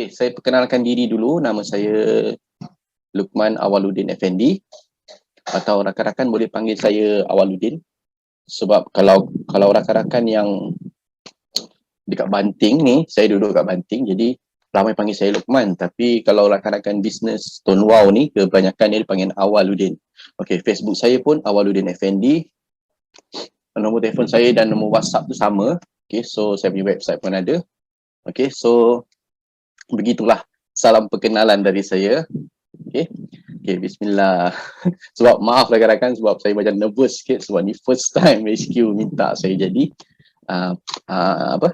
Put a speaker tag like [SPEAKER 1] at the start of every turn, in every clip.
[SPEAKER 1] Okey, saya perkenalkan diri dulu. Nama saya Luqman Awaluddin Effendi, atau rakan-rakan boleh panggil saya Awaluddin. Sebab kalau rakan-rakan yang dekat Banting ni, saya duduk kat Banting, jadi ramai panggil saya Luqman. Tapi kalau rakan-rakan bisnes Tone Wow ni, kebanyakan dia dipanggil Awaluddin. Okey, Facebook saya pun Awaluddin Effendi. Nombor telefon saya dan nombor WhatsApp tu sama. Okey, so saya punya website pun ada. Okey, so begitulah salam perkenalan dari saya. Okey. Okey, bismillah. Sebab maaf rakan-rakan sebab saya macam nervous sikit sebab ni first time HQ minta saya jadi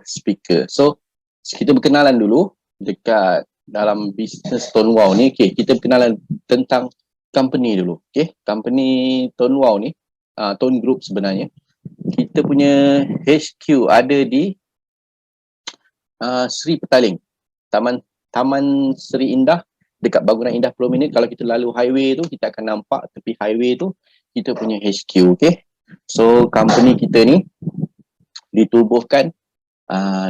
[SPEAKER 1] speaker. So kita berkenalan dulu dekat dalam bisnes Tone Wow ni. Okey, kita berkenalan tentang company dulu. Okey, company Tone Wow ni, Tone Group sebenarnya. Kita punya HQ ada di Sri Petaling. Taman Sri Indah, dekat Bangunan Indah Pulau Minit. Kalau kita lalu highway tu, kita akan nampak tepi highway tu kita punya HQ. Okay, so company kita ni ditubuhkan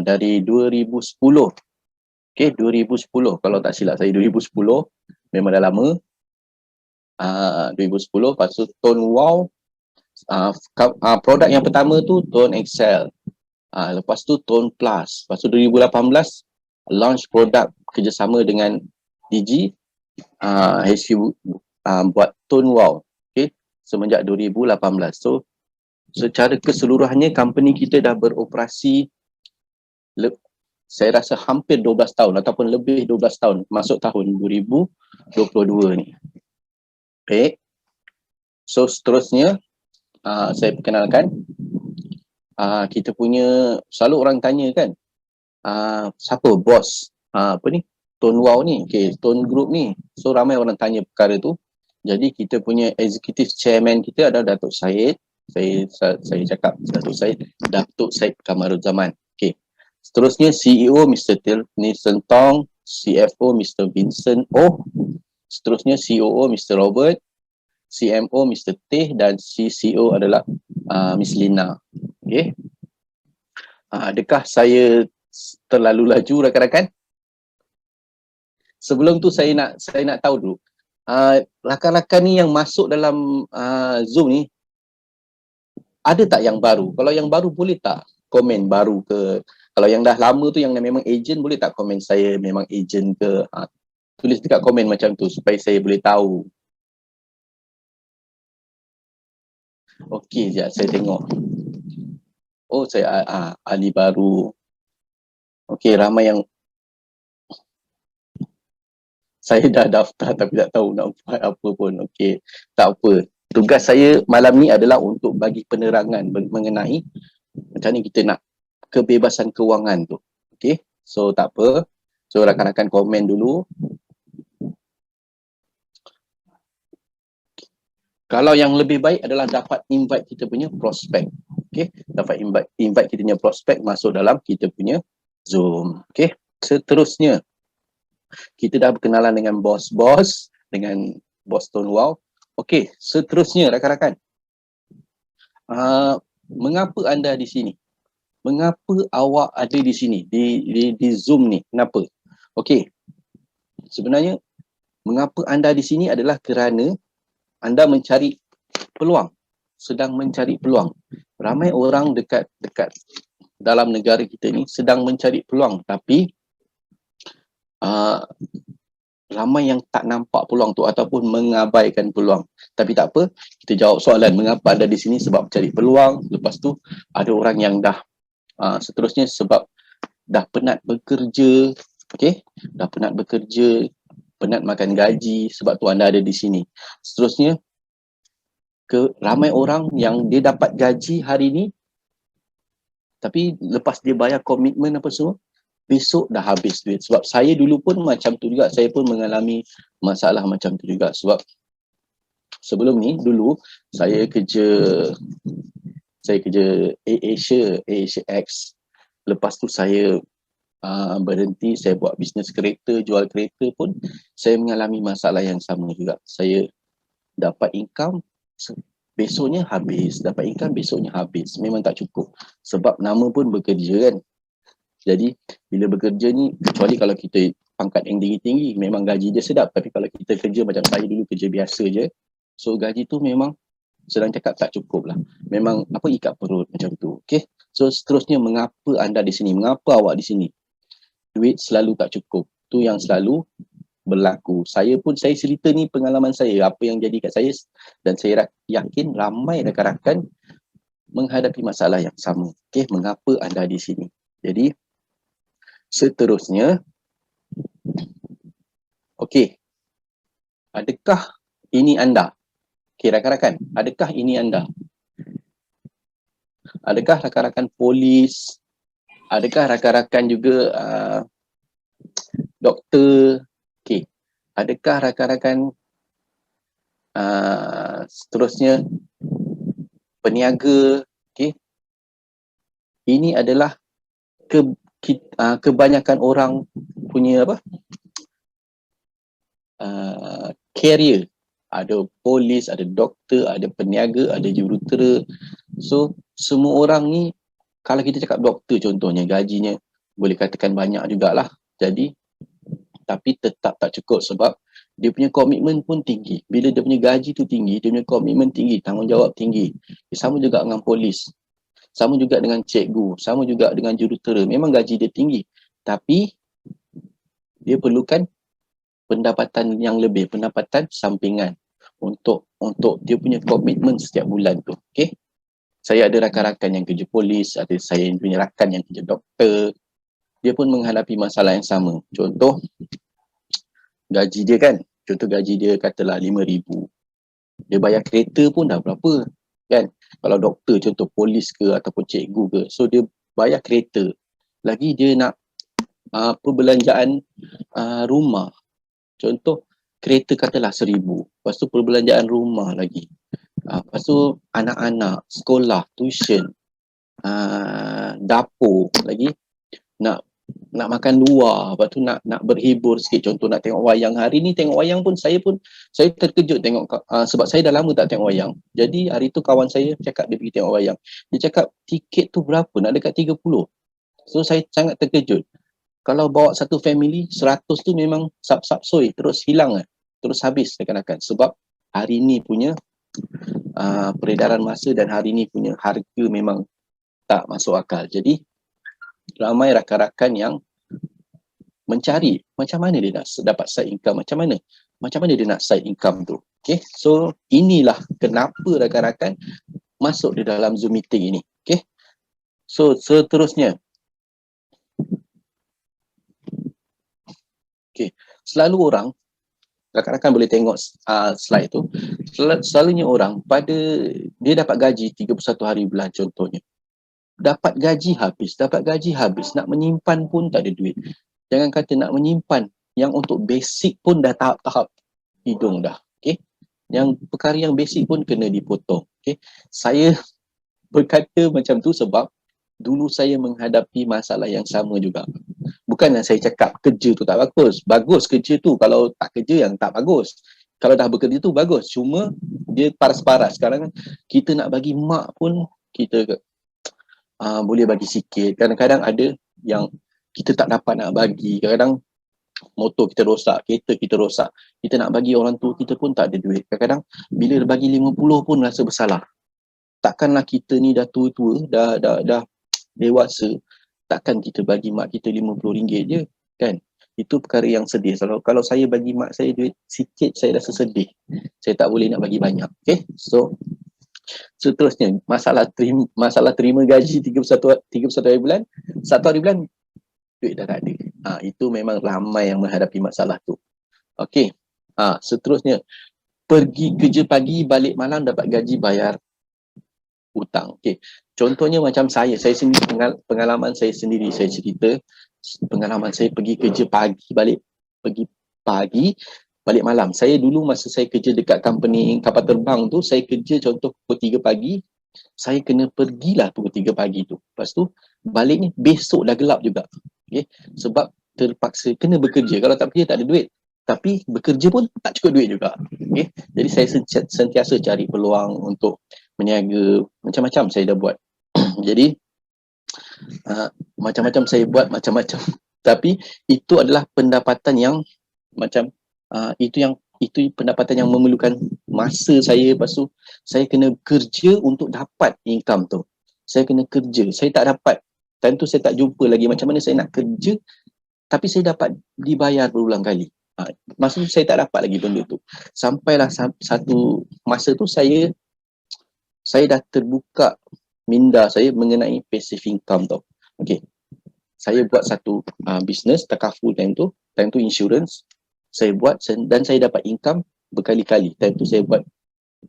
[SPEAKER 1] dari 2010. Okay, 2010 kalau tak silap saya, 2010 memang dah lama. 2010, lepas tu Tone Wow, produk yang pertama tu Tone Excel, lepas tu Tone Plus, lepas tu 2018 launch produk kerjasama dengan Digi, HQ buat Tone Wow. Okay, semenjak 2018. So secara keseluruhannya company kita dah beroperasi saya rasa hampir 12 tahun ataupun lebih 12 tahun, masuk tahun 2022 ni. Okay, so seterusnya saya perkenalkan, kita punya, selalu orang tanya kan, siapa bos Tone Wow ni, Tone Group ni. So ramai orang tanya perkara tu. Jadi kita punya executive chairman kita adalah Datuk Syed. Saya cakap Datuk Syed Kamaruzzaman. Okay. Seterusnya CEO Mr. Nielsen Tong, CFO Mr. Vincent Oh, seterusnya COO Mr. Robert, CMO Mr. Teh, dan CCO adalah Miss Lina. Okay. Adakah saya terlalu laju rakan-rakan? Sebelum tu saya nak tahu dulu, rakan-rakan ni yang masuk dalam Zoom ni, ada tak yang baru? Kalau yang baru boleh tak komen baru ke? Kalau yang dah lama tu yang memang agent, boleh tak komen saya memang agent ke? Tulis dekat komen macam tu supaya saya boleh tahu. Okey, sekejap saya tengok. Oh, saya ahli baru. Okey, ramai yang saya dah daftar tapi tak tahu nak buat apa pun. Okey, tak apa. Tugas saya malam ni adalah untuk bagi penerangan mengenai macam ni kita nak kebebasan kewangan tu. Okey, so tak apa. So rakan-rakan komen dulu. Kalau yang lebih baik adalah dapat invite kita punya prospek. Okey, dapat invite kita punya prospek masuk dalam kita punya Zoom. Okey, seterusnya kita dah berkenalan dengan bos-bos, dengan bos Tone Wow. Okey, seterusnya rakan-rakan, mengapa anda di sini? Mengapa awak ada di sini, di Zoom ni? Kenapa? Okey, sebenarnya mengapa anda di sini adalah kerana anda mencari peluang, sedang mencari peluang. Ramai orang dekat dalam negara kita ni sedang mencari peluang, tapi ramai yang tak nampak peluang tu ataupun mengabaikan peluang. Tapi tak apa, kita jawab soalan mengapa anda di sini, sebab cari peluang. Lepas tu ada orang yang dah seterusnya sebab dah penat bekerja. Okey, dah penat bekerja, penat makan gaji, sebab tu anda ada di sini. Seterusnya ramai orang yang dia dapat gaji hari ni tapi lepas dia bayar komitmen apa semua, besok dah habis duit. Sebab saya dulu pun macam tu juga, saya pun mengalami masalah macam tu juga. Sebab sebelum ni dulu saya kerja Asia X. Lepas tu saya berhenti, saya buat bisnes kereta, jual kereta pun saya mengalami masalah yang sama juga. Saya dapat income, besoknya habis, dapat income, besoknya habis. Memang tak cukup. Sebab nama pun bekerja kan. Jadi bila bekerja ni, kecuali kalau kita pangkat yang tinggi-tinggi, memang gaji dia sedap. Tapi kalau kita kerja macam saya dulu, kerja biasa je, so gaji tu memang sedang cakap tak cukup lah. Memang apa, ikat perut macam tu. Okay. So seterusnya, mengapa anda di sini? Mengapa awak di sini? Duit selalu tak cukup. Tu yang selalu berlaku. Saya cerita ni pengalaman saya, apa yang jadi kat saya, dan saya yakin ramai rakan-rakan menghadapi masalah yang sama. Okay, mengapa anda di sini? Jadi, seterusnya, okay, adakah ini anda? Okay, rakan-rakan, adakah ini anda? Adakah rakan-rakan polis? Adakah rakan-rakan juga doktor? Okay, adakah rakan-rakan seterusnya peniaga? Okay, ini adalah kebanyakan orang punya apa? Career. Ada polis, ada doktor, ada peniaga, ada jurutera. So semua orang ni, kalau kita cakap doktor contohnya, gajinya boleh katakan banyak jugalah. Jadi, tapi tetap tak cukup sebab dia punya komitmen pun tinggi. Bila dia punya gaji tu tinggi, dia punya komitmen tinggi, tanggungjawab tinggi. Sama juga dengan polis, sama juga dengan cikgu, sama juga dengan jurutera. Memang gaji dia tinggi, tapi dia perlukan pendapatan yang lebih, pendapatan sampingan untuk dia punya komitmen setiap bulan tu. Okay? Saya ada rakan-rakan yang kerja polis, ada saya punya rakan yang kerja doktor. Dia pun menghadapi masalah yang sama. Contoh, gaji dia kan, contoh gaji dia katalah 5,000. Dia bayar kereta pun dah berapa kan. Kalau doktor contoh, polis ke ataupun cikgu ke, so dia bayar kereta. Lagi dia nak perbelanjaan rumah. Contoh, kereta katalah 1,000. Lepas tu perbelanjaan rumah lagi. Lepas tu anak-anak, sekolah, tuition, dapur lagi. Nak makan luar, lepas tu nak berhibur sikit, contoh nak tengok wayang. Hari ni tengok wayang pun saya terkejut tengok, sebab saya dah lama tak tengok wayang. Jadi hari tu kawan saya cakap dia pergi tengok wayang. Dia cakap tiket tu berapa? Nak dekat 30. So saya sangat terkejut. Kalau bawa satu family, 100 tu memang sap-sap-soi, terus hilang lah. Terus habis rekan-rekan. Sebab hari ni punya peredaran masa dan hari ni punya harga memang tak masuk akal. Jadi ramai rakan-rakan yang mencari macam mana dia nak dapat side income, macam mana dia nak side income tu. Okay, so inilah kenapa rakan-rakan masuk di dalam Zoom meeting ini. Okay, so seterusnya, okay, selalu orang, rakan-rakan boleh tengok slide tu, selalunya orang dia dapat gaji 31 hari bulan contohnya. Dapat gaji habis, nak menyimpan pun tak ada duit. Jangan kata nak menyimpan, yang untuk basic pun dah tahap-tahap hidung dah. Okay, yang perkara yang basic pun kena dipotong. Okay, saya berkata macam tu sebab dulu saya menghadapi masalah yang sama juga. Bukanlah saya cakap kerja tu tak bagus. Bagus kerja tu, kalau tak kerja yang tak bagus. Kalau dah bekerja tu bagus, cuma dia paras-paras. Sekarang kita nak bagi mak pun kita boleh bagi sikit. Kadang-kadang ada yang kita tak dapat nak bagi. Kadang-kadang motor kita rosak, kereta kita rosak, kita nak bagi orang tua kita pun tak ada duit. Kadang-kadang bila bagi 50 pun rasa bersalah. Takkanlah kita ni dah tua-tua, dah dewasa, takkan kita bagi mak kita RM50 je kan. Itu perkara yang sedih. Kalau saya bagi mak saya duit sikit, saya rasa sedih. Saya tak boleh nak bagi banyak. Okay, so seterusnya, masalah terima gaji 31 hari bulan, 1 hari bulan duit dah tak ada. Itu memang ramai yang menghadapi masalah tu. Okey. Seterusnya, pergi kerja pagi, balik malam, dapat gaji, bayar hutang. Okey. Contohnya macam saya sendiri, pengalaman saya sendiri, saya cerita pengalaman saya pergi kerja pagi, balik malam. Saya dulu masa saya kerja dekat company kapal terbang tu, saya kerja contoh pukul 3 pagi, saya kena pergilah pukul 3 pagi tu. Lepas tu baliknya besok dah gelap juga. Okay? Sebab terpaksa kena bekerja. Kalau tak bekerja tak ada duit. Tapi bekerja pun tak cukup duit juga. Okay? Jadi saya sentiasa cari peluang untuk meniaga. Macam-macam saya dah buat. Jadi macam-macam saya buat, macam-macam Tapi itu adalah pendapatan yang macam itu pendapatan yang memerlukan masa saya. Lepas tu saya kena kerja untuk dapat income tu. Saya kena kerja, saya tak dapat. Time tu saya tak jumpa lagi macam mana saya nak kerja tapi saya dapat dibayar berulang kali. Masa tu saya tak dapat lagi benda tu. Sampailah satu masa tu saya dah terbuka minda saya mengenai passive income tau. Okay, saya buat satu business takaful time tu insurance. Saya buat dan saya dapat income berkali-kali. Time tu saya buat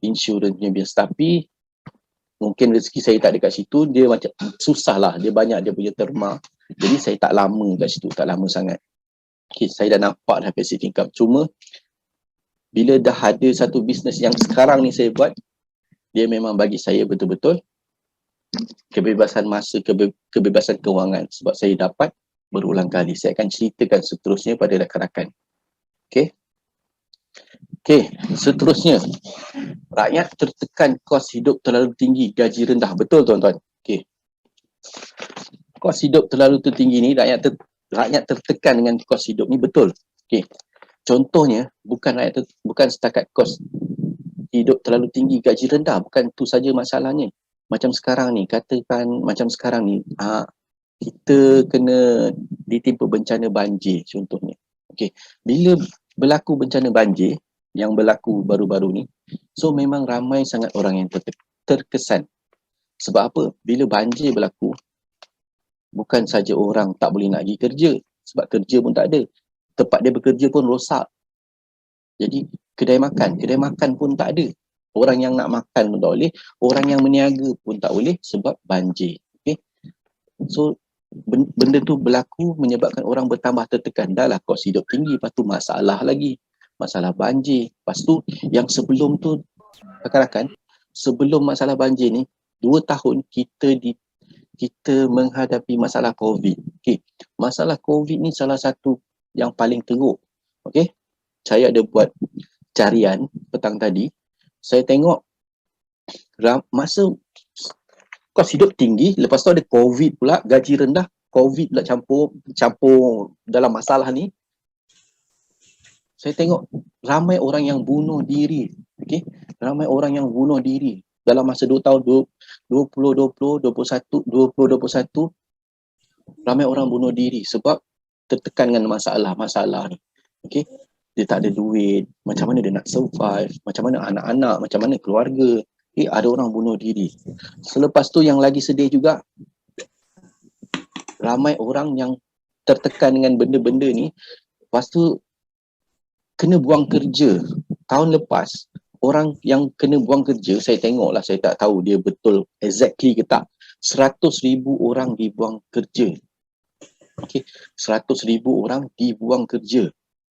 [SPEAKER 1] insurance punya business, tapi mungkin rezeki saya tak dekat situ, dia macam susah lah, dia banyak dia punya terma. Jadi saya tak lama kat situ, tak lama sangat. Okay, saya dah nampak dah passive income. Cuma bila dah ada satu business yang sekarang ni saya buat, dia memang bagi saya betul-betul kebebasan masa, kebebasan kewangan sebab saya dapat berulang kali. Saya akan ceritakan seterusnya pada rakan-rakan. Okey, seterusnya. Rakyat tertekan kos hidup terlalu tinggi, gaji rendah. Betul tuan-tuan? Okey. Kos hidup terlalu tinggi ni, rakyat tertekan dengan kos hidup ni, betul. Okey. Contohnya, bukan setakat kos hidup terlalu tinggi, gaji rendah, bukan tu saja masalahnya. Macam sekarang ni, katakan macam sekarang ni, kita kena ditimpa bencana banjir contohnya. Okey, bila berlaku bencana banjir yang berlaku baru-baru ni, so memang ramai sangat orang yang terkesan. Sebab apa? Bila banjir berlaku, bukan saja orang tak boleh nak pergi kerja, sebab kerja pun tak ada. Tempat dia bekerja pun rosak. Jadi kedai makan pun tak ada. Orang yang nak makan pun tak boleh, orang yang meniaga pun tak boleh sebab banjir. Okay? So benda tu berlaku menyebabkan orang bertambah tertekan. Dah lah kos hidup tinggi, lepas tu masalah lagi. Masalah banjir. Lepas tu yang sebelum tu, rakan-rakan, sebelum masalah banjir ni, 2 tahun kita menghadapi masalah COVID. Okay. Masalah COVID ni salah satu yang paling teruk. Okay. Saya ada buat carian petang tadi. Saya tengok masa kos hidup tinggi, lepas tu ada COVID pula, gaji rendah, COVID pula campur dalam masalah ni. Saya tengok ramai orang yang bunuh diri. Okay? Ramai orang yang bunuh diri dalam masa 2 tahun 2020, 2021, ramai orang bunuh diri sebab tertekan dengan masalah ni. Okay? Dia tak ada duit, macam mana dia nak survive, macam mana anak-anak, macam mana keluarga. Ada orang bunuh diri. Selepas tu yang lagi sedih juga, ramai orang yang tertekan dengan benda-benda ni, lepas tu kena buang kerja. Tahun lepas, orang yang kena buang kerja, saya tengok lah, saya tak tahu dia betul exactly ke tak, 100,000 orang dibuang kerja. Okay, 100,000 orang dibuang kerja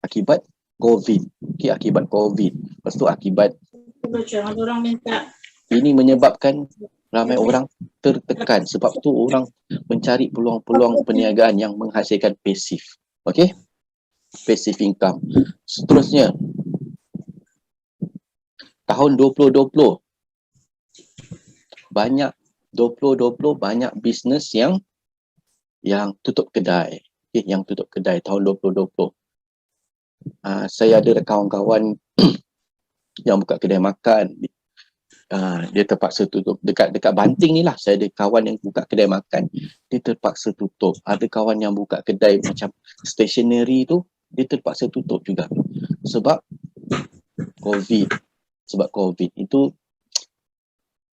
[SPEAKER 1] akibat COVID. Okay, akibat COVID. Lepas tu akibat ini menyebabkan ramai orang tertekan. Sebab tu orang mencari peluang-peluang perniagaan yang menghasilkan pasif. Okay? Passive income. Seterusnya, tahun 2020, banyak bisnes yang tutup kedai. Okay, yang tutup kedai tahun 2020. Saya ada kawan-kawan yang buka kedai makan. Dia terpaksa tutup dekat Banting ni lah. Saya ada kawan yang buka kedai makan, dia terpaksa tutup. Ada kawan yang buka kedai macam stationery tu, dia terpaksa tutup juga sebab COVID itu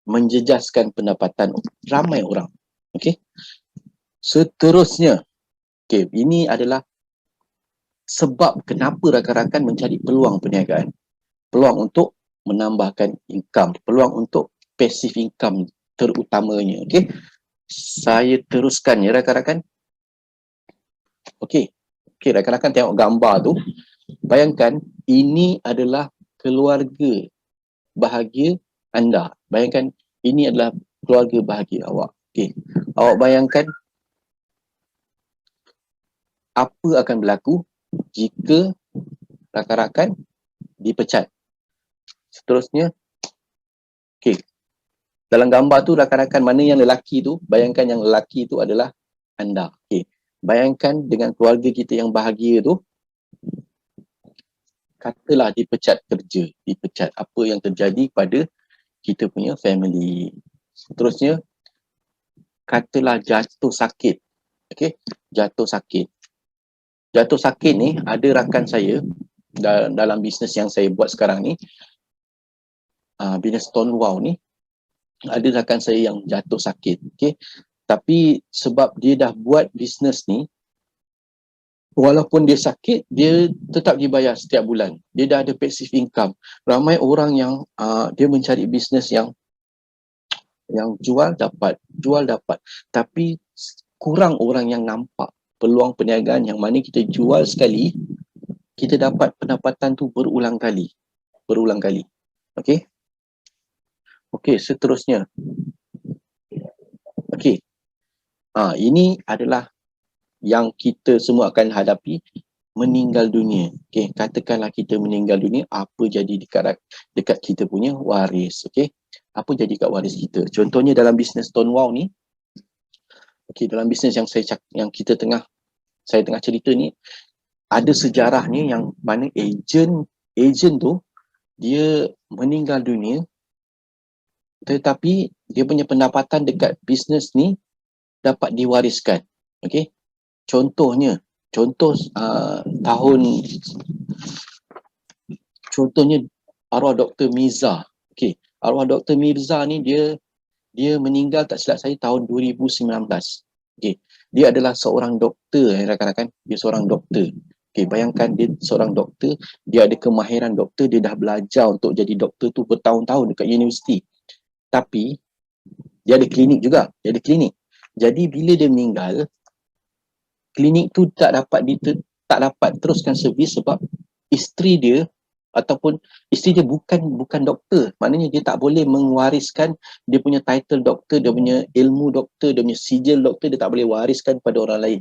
[SPEAKER 1] menjejaskan pendapatan ramai orang. Okey, seterusnya, okey, ini adalah sebab kenapa rakan-rakan mencari peluang perniagaan, peluang untuk menambahkan income, peluang untuk passive income terutamanya. Okey, saya teruskan ya rakan-rakan. Okey, rakan-rakan tengok gambar tu. Bayangkan ini adalah keluarga bahagia anda. Bayangkan ini adalah keluarga bahagia awak. Okey, awak bayangkan apa akan berlaku jika rakan-rakan dipecat. Seterusnya, okey, dalam gambar tu rakan-rakan mana yang lelaki tu, bayangkan yang lelaki tu adalah anda. Okey, bayangkan dengan keluarga kita yang bahagia tu, katalah dipecat kerja, dipecat, apa yang terjadi pada kita punya family. Seterusnya, katalah jatuh sakit. Okey, jatuh sakit. Jatuh sakit ni, ada rakan saya dalam bisnes yang saya buat sekarang ni, bisnes Stonewall ni, ada rakan saya yang jatuh sakit. Okey, tapi sebab dia dah buat bisnes ni, walaupun dia sakit, dia tetap dibayar setiap bulan. Dia dah ada passive income. Ramai orang yang dia mencari bisnes yang jual dapat. Tapi kurang orang yang nampak peluang perniagaan yang mana kita jual sekali, kita dapat pendapatan tu berulang kali. Okey. Okey, seterusnya. Okey. Ini adalah yang kita semua akan hadapi, meninggal dunia. Okey, katakanlah kita meninggal dunia, apa jadi dekat kita punya waris, okey? Apa jadi kat waris kita? Contohnya dalam bisnes Stonewall ni, okey, dalam bisnes yang saya tengah cerita ni, ada sejarahnya yang mana ejen tu dia meninggal dunia, tetapi dia punya pendapatan dekat bisnes ni dapat diwariskan. Okey. Contohnya arwah Dr. Mirza. Okey, arwah Dr. Mirza ni dia meninggal tak silap saya tahun 2019. Okey, dia adalah seorang doktor, rakan-rakan. Dia seorang doktor. Okey, bayangkan dia seorang doktor, dia ada kemahiran doktor, dia dah belajar untuk jadi doktor tu bertahun-tahun dekat universiti. Tapi dia ada klinik juga, Jadi bila dia meninggal, klinik tu tak dapat teruskan servis sebab isteri dia bukan doktor. Maknanya dia tak boleh mewariskan dia punya title doktor, dia punya ilmu doktor, dia punya sijil doktor, dia tak boleh wariskan pada orang lain.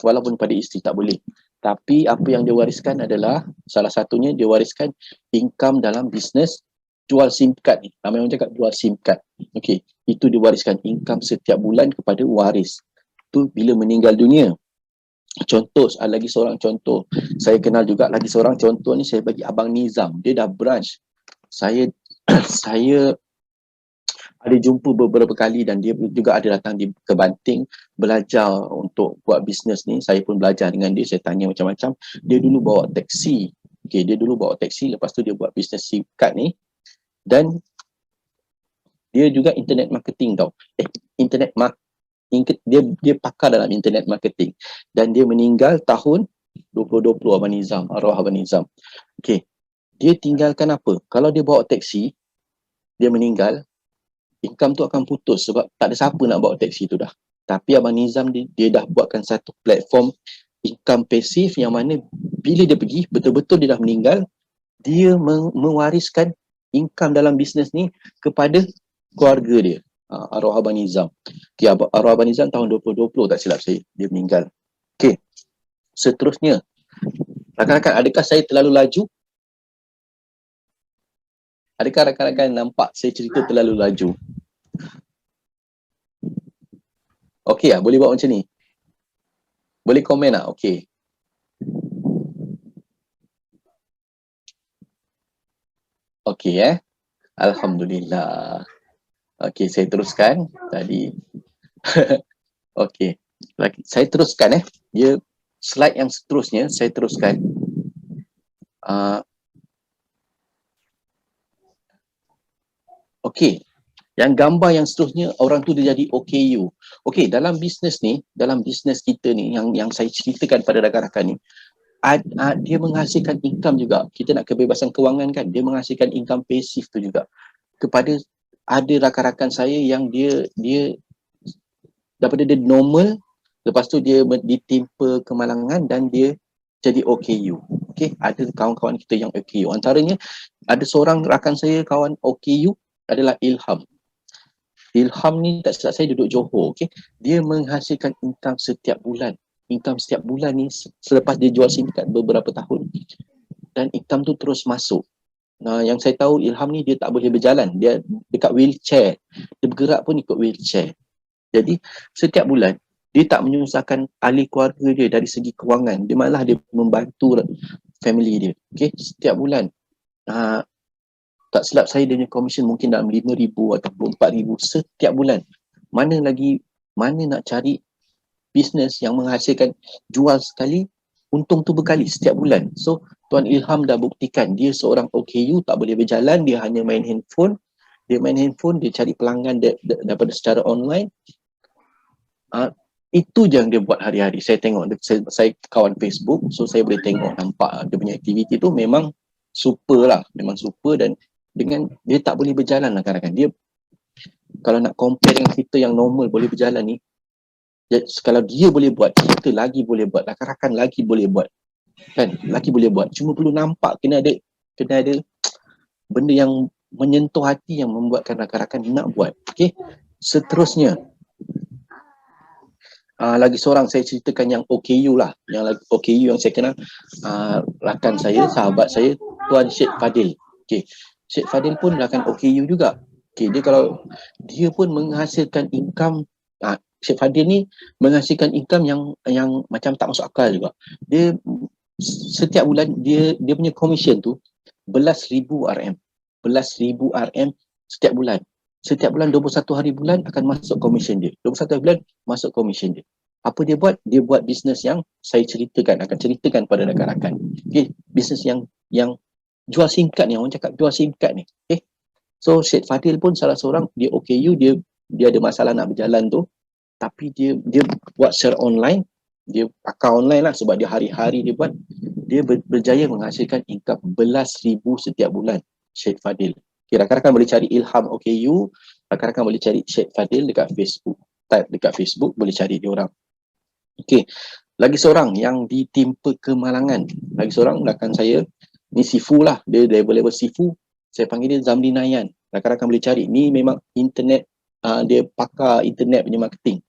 [SPEAKER 1] Walaupun pada isteri tak boleh. Tapi apa yang dia wariskan adalah, salah satunya dia wariskan income dalam bisnes jual SIM card ni. Ramai orang cakap jual SIM card. Okey, itu diwariskan income setiap bulan kepada waris. Tu bila meninggal dunia. Lagi seorang contoh, saya kenal juga lagi seorang contoh ni, saya bagi Abang Nizam. Dia dah branch. Saya ada jumpa beberapa kali dan dia juga ada datang ke Banting belajar untuk buat bisnes ni. Saya pun belajar dengan dia, saya tanya macam-macam. Dia dulu bawa taksi. Lepas tu dia buat bisnes SIM card ni, dan dia juga internet marketing tau. Dia pakar dalam internet marketing, dan dia meninggal tahun 2020, arwah Abang Nizam. Okey, dia tinggalkan apa? Kalau dia bawa taksi, dia meninggal, income tu akan putus sebab tak ada siapa nak bawa taksi tu dah. Tapi Abang Nizam dia dah buatkan satu platform income pasif yang mana bila dia pergi, betul-betul dia dah meninggal, dia mewariskan income dalam bisnes ni kepada keluarga dia. Arwah Abang Nizam. Okay, arwah Abang Nizam tahun 2020 tak silap saya, dia meninggal. Okey. Seterusnya, rakan-rakan, adakah saya terlalu laju? Adakah rakan-rakan nampak saya cerita terlalu laju? Okey, boleh buat macam ni? Boleh komen tak? Okey. Okey, Alhamdulillah. Okey, saya teruskan tadi. Okey. Saya teruskan Dia slide yang seterusnya saya teruskan. Okey. Yang gambar yang seterusnya, orang tu dia jadi OKU. Okey, dalam bisnes kita ni yang saya ceritakan pada rakan-rakan ni, dia menghasilkan income juga. Kita nak kebebasan kewangan kan, dia menghasilkan income pasif tu juga. Ada rakan-rakan saya yang dia daripada dia normal, lepas tu dia ditimpa kemalangan dan dia jadi OKU. Okey, ada kawan-kawan kita yang OKU. Antaranya ada seorang rakan saya, kawan OKU adalah Ilham. Ilham ni tak silap saya duduk Johor. Okey, dia menghasilkan income setiap bulan. Income setiap bulan ni selepas dia jual SIM card beberapa tahun, dan income tu terus masuk. Nah, yang saya tahu Ilham ni dia tak boleh berjalan, dia dekat wheelchair, dia bergerak pun ikut wheelchair. Jadi setiap bulan Dia tak menyusahkan ahli keluarga dia dari segi kewangan. Dia malah dia membantu family dia. Okay, setiap bulan. Tak silap saya dia punya komisen mungkin dalam 5,000 atau 4,000 setiap bulan. Mana nak cari bisnes yang menghasilkan jual sekali, untung tu berkali setiap bulan. So, Tuan Ilham dah buktikan dia seorang OKU, tak boleh berjalan, dia hanya main handphone. Dia main handphone, dia cari pelanggan daripada secara online. Itu je yang dia buat hari-hari. Saya tengok, saya kawan Facebook, so saya boleh tengok, nampak dia punya aktiviti tu memang super lah. Memang super dan dengan dia tak boleh berjalan lah kadang-kadang. Dia kalau nak compare dengan kita yang normal boleh berjalan ni, kalau dia boleh buat, kita lagi boleh buat, rakan-rakan lagi boleh buat. Kan? Lagi boleh buat. Cuma perlu nampak, kena ada benda yang menyentuh hati yang membuatkan rakan-rakan nak buat. Okay? Seterusnya, lagi seorang saya ceritakan yang OKU lah. Yang OKU yang saya kenal, rakan saya, sahabat saya, Tuan Syed Fadil. Okay. Syed Fadil pun rakan OKU juga. Okay. Dia pun menghasilkan income. Syed Fadil ni menghasilkan income yang macam tak masuk akal juga. Dia setiap bulan dia punya commission tu belas ribu RM. Belas ribu RM setiap bulan. Setiap bulan 21 hari bulan akan masuk komisen dia. 21 hari bulan masuk komisen dia. Apa dia buat? Dia buat bisnes yang saya akan ceritakan pada rakan-rakan. Okay. Bisnes yang jual SIM card ni. Orang cakap jual SIM card ni. Okay. So Syed Fadil pun salah seorang, dia OKU, dia ada masalah nak berjalan tu. Tapi dia buat secara online. Dia pakai online lah sebab dia hari-hari dia buat. Dia berjaya menghasilkan income belas ribu setiap bulan. Syed Fadil. Okay, rakan-rakan boleh cari Ilham OKU, rakan-rakan boleh cari Syed Fadil dekat Facebook. Type dekat Facebook, boleh cari dia orang. Okey, lagi seorang yang ditimpa kemalangan. Lagi seorang rakan saya, ni Sifu lah, dia level Sifu. Saya panggil dia Zamri Nayan. Rakan-rakan boleh cari. Ni memang internet, dia pakar internet punya marketing.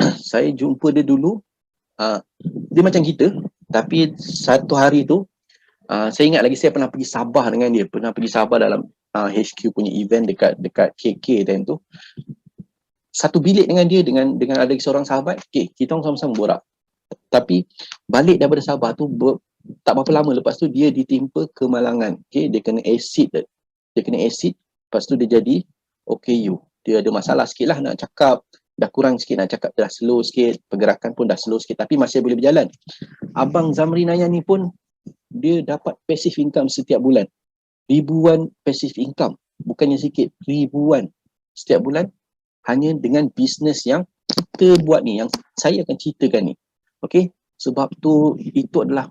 [SPEAKER 1] Saya jumpa dia dulu, dia macam kita, tapi satu hari tu, saya ingat lagi saya pernah pergi Sabah dengan dia, pernah pergi Sabah dalam HQ punya event dekat KK time tu. Satu bilik dengan dia, dengan ada seorang sahabat. Okay, kita orang sama-sama borak. Tapi balik daripada Sabah tu tak berapa lama lepas tu dia ditimpa kemalangan. Okay, dia kena acid. Lepas tu dia jadi OKU. Dia ada masalah sikit lah nak cakap, dah kurang sikit nak cakap, dah slow sikit, pergerakan pun dah slow sikit, tapi masih boleh berjalan. Abang Zamri Nayan ni pun dia dapat passive income setiap bulan. Ribuan passive income. Bukannya sikit, ribuan setiap bulan hanya dengan bisnes yang kita buat ni, yang saya akan ceritakan ni. Okey, sebab tu itu adalah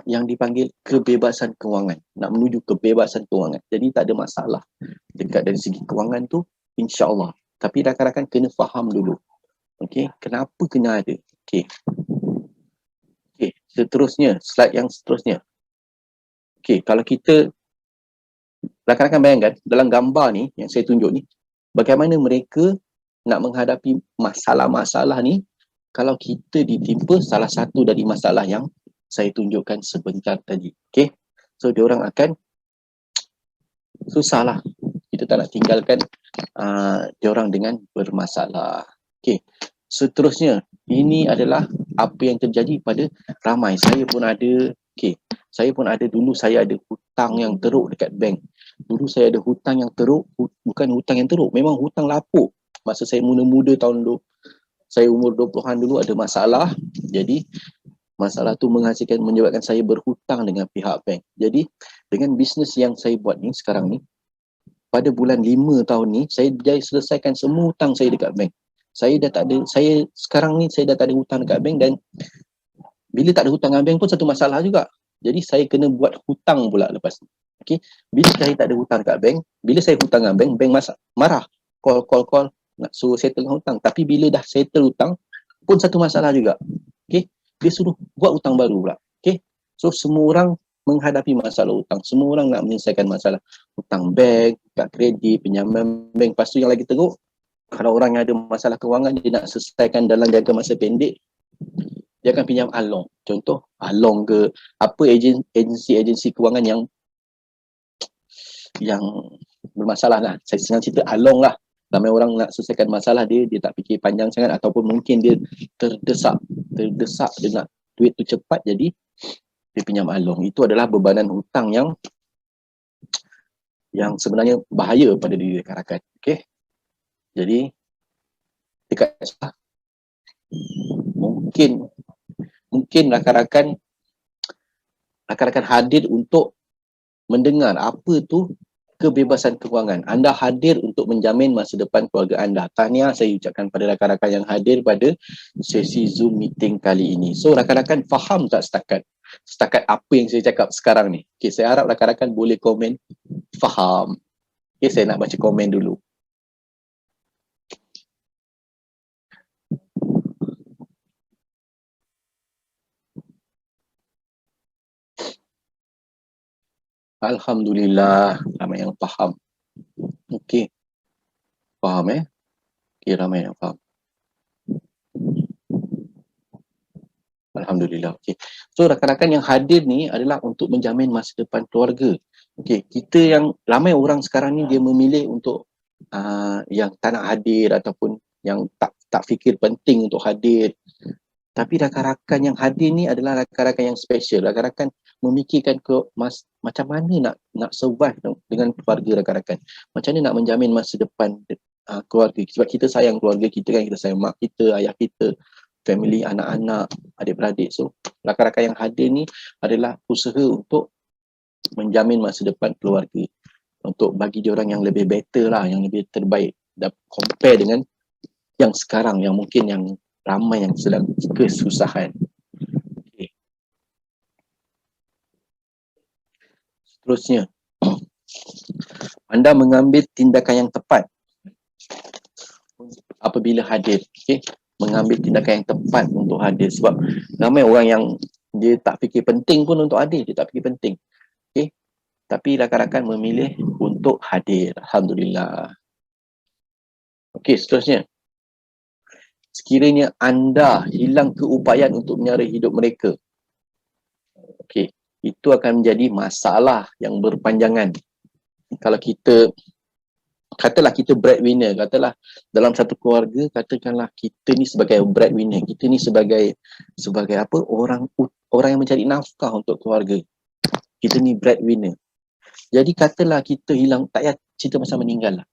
[SPEAKER 1] yang dipanggil kebebasan kewangan. Nak menuju kebebasan kewangan. Jadi tak ada masalah dekat dari segi kewangan tu, insya-Allah. Tapi rakan-rakan kena faham dulu. Okey, kenapa kena ada? Okey. Okey, seterusnya, slide yang seterusnya. Okey, kalau kita rakan-rakan bayangkan dalam gambar ni yang saya tunjuk ni, bagaimana mereka nak menghadapi masalah-masalah ni kalau kita ditimpa salah satu dari masalah yang saya tunjukkan sebentar tadi. Okey. So diorang akan susahlah. Kita tak nak tinggalkan diorang dengan bermasalah. Okey. Seterusnya, ini adalah apa yang terjadi pada ramai. Saya pun ada, okey. Saya pun ada dulu, saya ada hutang yang teruk dekat bank. Dulu saya ada hutang yang teruk, bukan hutang yang teruk, memang hutang lapuk. Masa saya muda-muda tahun dulu, saya umur 20-an dulu ada masalah. Jadi masalah tu menyebabkan saya berhutang dengan pihak bank. Jadi dengan bisnes yang saya buat ni sekarang ni, pada bulan 5 tahun ni, saya berjaya selesaikan semua hutang saya dekat bank. Sekarang ni saya dah tak ada hutang dekat bank, dan bila tak ada hutang dengan bank pun satu masalah juga. Jadi saya kena buat hutang pula lepas ni. Okay. Bila saya tak ada hutang dekat bank, bila saya hutang dengan bank marah. Call nak suruh settle hutang. Tapi bila dah settle hutang pun satu masalah juga. Okay. Dia suruh buat hutang baru pula. Okay. So semua orang menghadapi masalah hutang. Semua orang nak menyelesaikan masalah hutang bank, kad kredit, pinjaman bank. Lepas tu yang lagi teruk, kalau orang yang ada masalah kewangan, dia nak selesaikan dalam jangka masa pendek, dia akan pinjam Along. Contoh, Along ke apa agensi kewangan yang bermasalah lah. Saya senang cerita Along lah. Ramai orang nak selesaikan masalah dia tak fikir panjang sangat, ataupun mungkin dia terdesak, dia nak duit tu cepat, jadi dia pinjam along. Itu adalah bebanan hutang yang sebenarnya bahaya pada diri rakan-rakan. Okey. Jadi dekat mungkin rakan-rakan hadir untuk mendengar apa tu kebebasan kewangan. Anda hadir untuk menjamin masa depan keluarga anda. Tahniah saya ucapkan pada rakan-rakan yang hadir pada sesi Zoom meeting kali ini. So rakan-rakan faham tak setakat apa yang saya cakap sekarang ni? Okay, saya harap rakan-rakan boleh komen faham. Okay, saya nak baca komen dulu. Alhamdulillah, ramai yang faham. Okey. Faham Okey, ramai yang faham. Alhamdulillah. Okey. So rakan-rakan yang hadir ni adalah untuk menjamin masa depan keluarga. Okey, kita yang ramai orang sekarang ni dia memilih untuk yang tak nak hadir, ataupun yang tak fikir penting untuk hadir. Tapi rakan-rakan yang hadir ni adalah rakan-rakan yang special. Rakan-rakan memikirkan macam mana nak survive dengan keluarga rakan-rakan. Macam mana nak menjamin masa depan keluarga. Sebab kita sayang keluarga kita kan, kita sayang mak kita, ayah kita, family, anak-anak, adik-beradik. So rakan-rakan yang hadir ni adalah usaha untuk menjamin masa depan keluarga. Untuk bagi dia orang yang lebih better lah, yang lebih terbaik. Dan compare dengan yang sekarang, yang mungkin yang ramai yang sedang kesusahan. Okay. Seterusnya, anda mengambil tindakan yang tepat apabila hadir. Okay. Mengambil tindakan yang tepat untuk hadir. Sebab ramai orang yang dia tak fikir penting pun untuk hadir. Dia tak fikir penting. Okay. Tapi rakan-rakan memilih untuk hadir. Alhamdulillah. Okey, seterusnya. Sekiranya anda hilang keupayaan untuk menyara hidup mereka, okey, itu akan menjadi masalah yang berpanjangan. Kalau katalah kita breadwinner, katalah dalam satu keluarga, katakanlah kita ni sebagai breadwinner, kita ni sebagai apa, orang yang mencari nafkah untuk keluarga. Kita ni breadwinner. Jadi katalah kita hilang, tak payah cerita pasal meninggal lah.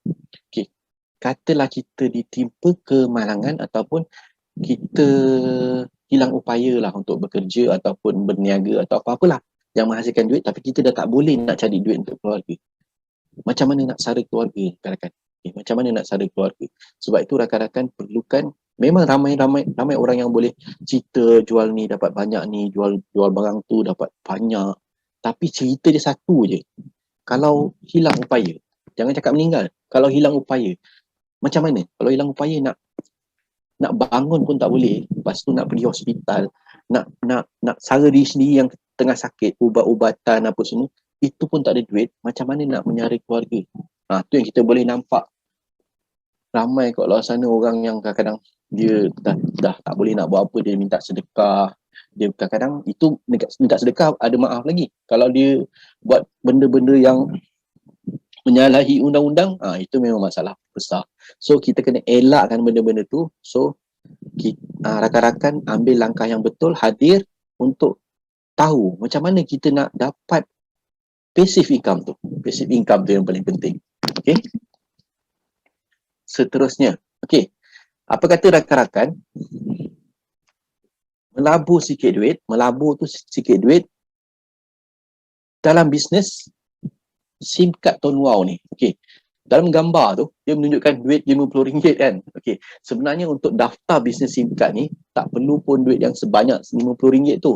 [SPEAKER 1] Okey. Katalah kita ditimpa kemalangan ataupun kita hilang upaya lah untuk bekerja ataupun berniaga atau apa-apalah yang menghasilkan duit, tapi kita dah tak boleh nak cari duit untuk keluarga. Macam mana nak sara keluarga, rakan-rakan? Okay, macam mana nak sara keluarga? Sebab itu rakan-rakan perlukan, memang ramai orang yang boleh cerita jual ni dapat banyak ni, jual barang tu dapat banyak. Tapi cerita dia satu je. Kalau hilang upaya, jangan cakap meninggal. Kalau hilang upaya, macam mana? Kalau hilang upaya nak bangun pun tak boleh. Lepas tu nak pergi hospital, nak sara diri sendiri yang tengah sakit, ubat-ubatan apa semua, itu pun tak ada duit. Macam mana nak menyara keluarga? Tu yang kita boleh nampak. Ramai kat luar sana orang yang kadang-kadang dia dah tak boleh nak buat apa, dia minta sedekah. Dia kadang-kadang itu minta sedekah ada maaf lagi. Kalau dia buat benda-benda yang menyalahi undang-undang, itu memang masalah besar. So kita kena elakkan benda-benda tu. So rakan-rakan ambil langkah yang betul, hadir untuk tahu macam mana kita nak dapat passive income tu. Passive income tu yang paling penting. Okay. Seterusnya, okay, apa kata rakan-rakan melabur sikit duit dalam bisnes SIM card Tuan Wow ni. Okey. Dalam gambar tu, dia menunjukkan duit RM50 kan. Okey. Sebenarnya untuk daftar bisnes SIM card ni, tak perlu pun duit yang sebanyak RM50 tu.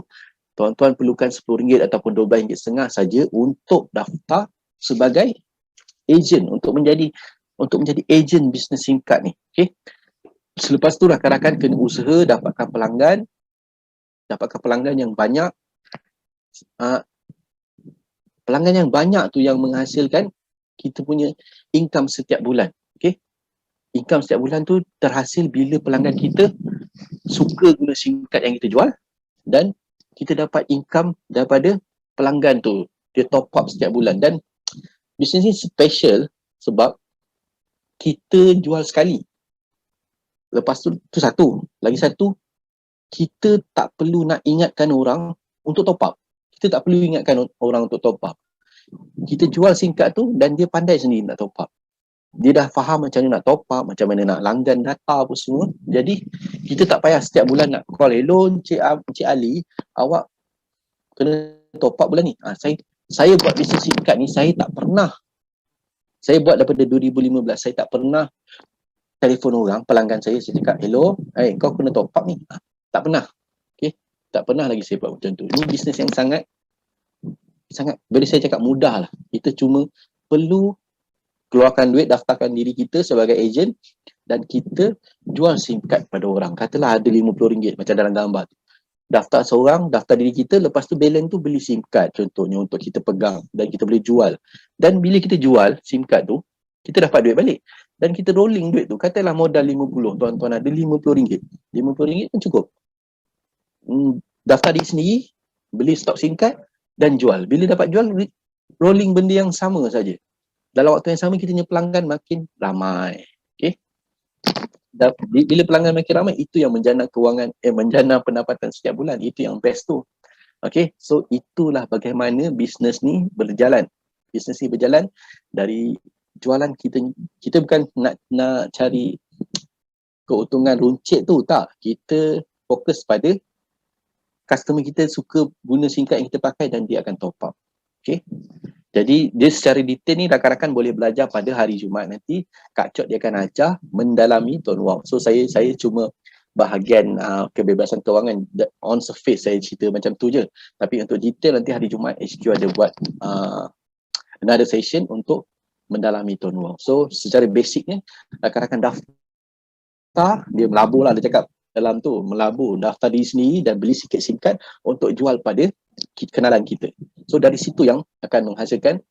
[SPEAKER 1] Tuan-tuan perlukan RM10 ataupun RM12.5 saja untuk daftar sebagai ejen, untuk menjadi ejen bisnes SIM card ni. Okey. Selepas tu rakan-rakan kena usaha dapatkan pelanggan yang banyak. Pelanggan yang banyak tu yang menghasilkan kita punya income setiap bulan. Okay? Income setiap bulan tu terhasil bila pelanggan kita suka guna SIM card yang kita jual dan kita dapat income daripada pelanggan tu. Dia top up setiap bulan. Dan bisnes ni special sebab kita jual sekali. Lepas tu satu. Lagi satu, kita tak perlu nak ingatkan orang untuk top up. Kita tak perlu ingatkan orang untuk top up. Kita jual SIM card tu dan dia pandai sendiri nak top up. Dia dah faham macam mana nak top up, macam mana nak langgan data apa semua. Jadi kita tak payah setiap bulan nak call, hello Cik Ali, awak kena top up bulan ni. Saya buat bisnes SIM card ni, saya tak pernah. Saya buat daripada 2015, saya tak pernah telefon orang, pelanggan saya cakap, hello, kau kena top up ni. Tak pernah. Okay? Tak pernah lagi saya buat macam tu. Ini bisnes yang sangat, boleh saya cakap mudah lah. Kita cuma perlu keluarkan duit, daftarkan diri kita sebagai ejen dan kita jual SIM card pada orang. Katalah ada RM50 macam dalam gambar tu. Daftar seorang, daftar diri kita, lepas tu balance tu beli SIM card contohnya untuk kita pegang dan kita boleh jual. Dan bila kita jual SIM card tu, kita dapat duit balik. Dan kita rolling duit tu, katalah modal 50, tuan-tuan ada RM50. RM50 pun cukup. Daftar diri sendiri, beli stok SIM card dan jual. Bila dapat jual, rolling benda yang sama saja. Dalam waktu yang sama kita punya pelanggan makin ramai. Okay? Bila pelanggan makin ramai, itu yang menjana kewangan, menjana pendapatan setiap bulan. Itu yang best tu. Okay? So itulah bagaimana bisnes ni berjalan. Bisnes ni berjalan dari jualan kita bukan nak cari keuntungan runcit tu, tak. Kita fokus pada customer kita suka guna SIM card yang kita pakai dan dia akan top up. Okay? Jadi dia secara detail ni rakan-rakan boleh belajar pada hari Jumaat nanti. Kak Chot dia akan ajar mendalami Tuan Wong. So saya cuma bahagian kebebasan kewangan on surface saya cerita macam tu je. Tapi untuk detail nanti hari Jumaat HQ ada buat another session untuk mendalami Tuan Wong. So secara basicnya rakan-rakan daftar, dia melabur lah, dia cakap dalam tu, melabur, daftar diri sendiri dan beli sikit SIM card untuk jual pada kenalan kita. So dari situ yang akan menghasilkan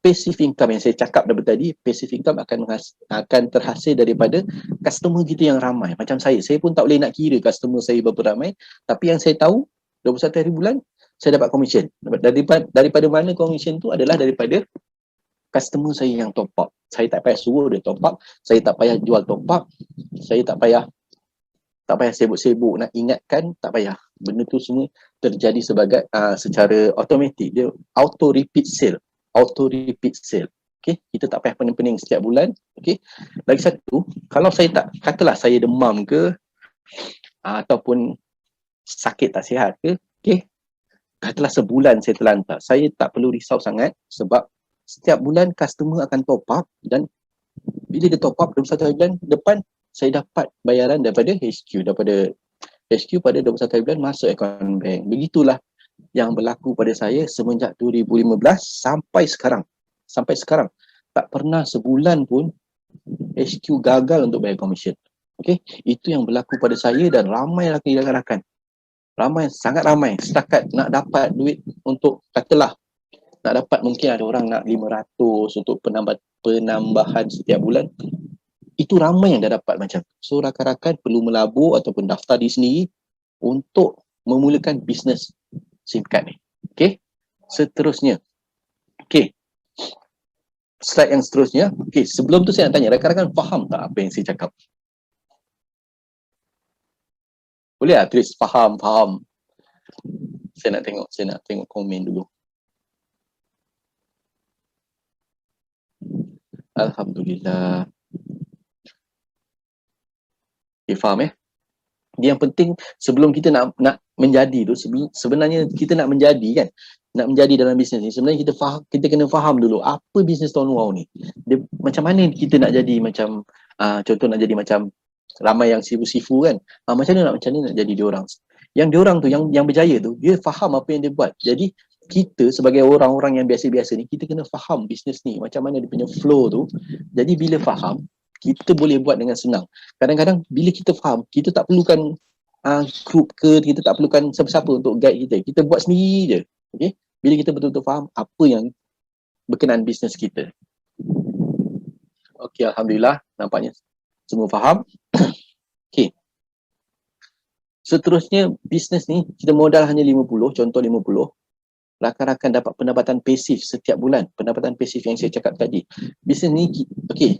[SPEAKER 1] passive income yang saya cakap daripada tadi. Passive income akan terhasil daripada customer kita yang ramai. Macam saya pun tak boleh nak kira customer saya berapa ramai, tapi yang saya tahu 21 hari bulan saya dapat komisen. Daripada mana komisen tu adalah daripada customer saya yang top up. Saya tak payah suruh dia top up, saya tak payah jual top up, saya tak payah sibuk-sibuk nak ingatkan, tak payah. Benda tu semua terjadi secara automatik. Dia auto repeat sale. Okay, kita tak payah pening-pening setiap bulan. Okay, lagi satu, kalau saya tak, katalah saya demam ke ataupun sakit tak sihat ke, okay, katalah sebulan saya terlantar, saya tak perlu risau sangat sebab setiap bulan customer akan top up dan bila dia top up 21 hari bulan depan, saya dapat bayaran daripada HQ pada 21 hari bulan masuk akaun bank. Begitulah yang berlaku pada saya semenjak 2015 sampai sekarang. Tak pernah sebulan pun HQ gagal untuk bayar komisen. Okay? Itu yang berlaku pada saya dan ramai lagi rakan-rakan. Sangat ramai. Setakat nak dapat duit untuk, katalah, nak dapat mungkin ada orang nak 500 untuk penambahan setiap bulan. Itu ramai yang dah dapat macam. So rakan-rakan perlu melabur ataupun daftar diri sendiri untuk memulakan bisnes SIM card ni. Okay. Seterusnya. Okay. Slide yang seterusnya. Okay. Sebelum tu saya nak tanya, rakan-rakan faham tak apa yang saya cakap? Boleh lah tulis faham. Saya nak tengok komen dulu. Alhamdulillah. Okay, faham Dia yang penting sebelum kita nak menjadi tu, sebenarnya kita nak menjadi kan, nak menjadi dalam bisnes ni, sebenarnya kita kena faham dulu apa bisnes Tuan Wow ni. Dia, macam mana kita nak jadi macam, contoh nak jadi macam ramai yang sifu-sifu kan, macam mana nak jadi diorang. Yang diorang tu, yang berjaya tu, dia faham apa yang dia buat. Jadi kita sebagai orang-orang yang biasa-biasa ni, kita kena faham bisnes ni, macam mana dia punya flow tu. Jadi bila faham, kita boleh buat dengan senang. Kadang-kadang bila kita faham, kita tak perlukan group ke, kita tak perlukan siapa-siapa untuk guide kita. Kita buat sendiri je. Okay? Bila kita betul-betul faham apa yang berkenaan bisnes kita. Okay, Alhamdulillah. Nampaknya semua faham. Okay. Seterusnya, bisnes ni, kita modal hanya 50, contoh 50. Rakan-rakan dapat pendapatan pasif setiap bulan. Pendapatan pasif yang saya cakap tadi. Bisnes ni, okay,